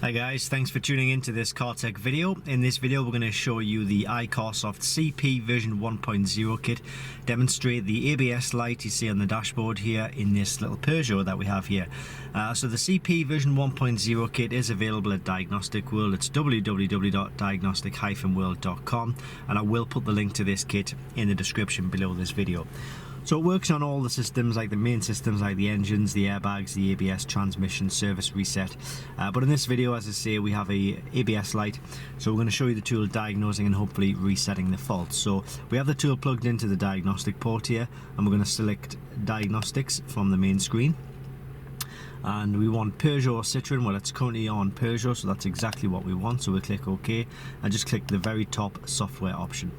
Hi guys, thanks for tuning in to this car tech video. In this video we're going to show you the iCarsoft CP version 1.0 kit, demonstrate the ABS light you see on the dashboard here in this little Peugeot that we have here. So the CP version 1.0 kit is available at Diagnostic World. It's www.diagnostic-world.com, and I will put the link to this kit in the description below this video. So it works on all the systems, like the main systems like the engines, the airbags, the ABS, transmission, service reset. But in this video, as I say, we have a ABS light. So we're going to show you the tool diagnosing and hopefully resetting the fault. So we have the tool plugged into the diagnostic port here, and we're going to select diagnostics from the main screen. And we want Peugeot Citroen. Well, it's currently on Peugeot, so that's exactly what we want. So we'll click OK and just click the very top software option.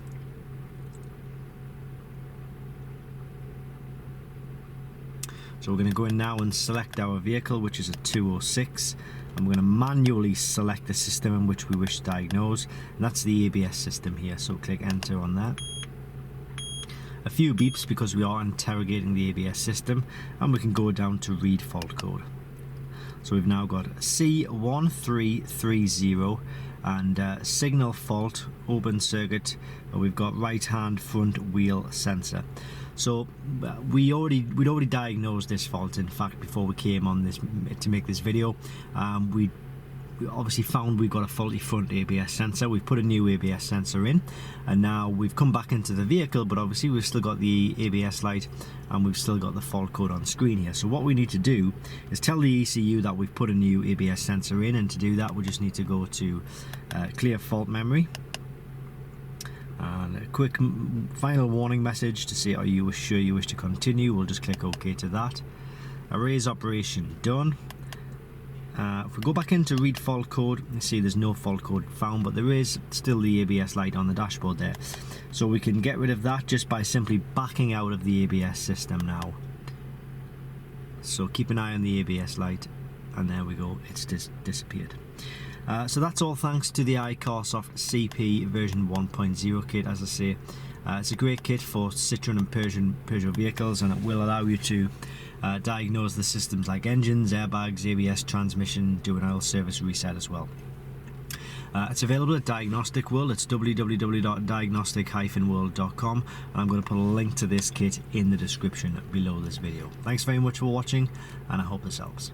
So we're going to go in now and select our vehicle, which is a 206, and we're going to manually select the system in which we wish to diagnose, and that's the ABS system here. So click enter on that. A few beeps because we are interrogating the ABS system, and we can go down to read fault code. So we've now got C1330 and signal fault, open circuit. We've got right hand front wheel sensor. So we'd already diagnosed this fault. In fact, before we came on this to make this video, we obviously found we've got a faulty front ABS sensor. We've put a new ABS sensor in, and now we've come back into the vehicle, but obviously we've still got the ABS light and we've still got the fault code on screen here. So what we need to do is tell the ECU that we've put a new ABS sensor in, and to do that we just need to go to clear fault memory. And a quick final warning message to say, are you sure you wish to continue? We'll just click OK to that. Erase operation done. If we go back into read fault code, you see there's no fault code found, but there is still the ABS light on the dashboard there. So we can get rid of that just by simply backing out of the ABS system now. So keep an eye on the ABS light, and there we go, it's disappeared. So that's all thanks to the iCarsoft CP version 1.0 kit. As I say, it's a great kit for Citroen and Peugeot vehicles, and it will allow you to diagnose the systems like engines, airbags, ABS, transmission, do an oil service reset as well. It's available at Diagnostic World. It's www.diagnostic-world.com, and I'm going to put a link to this kit in the description below this video. Thanks very much for watching, and I hope this helps.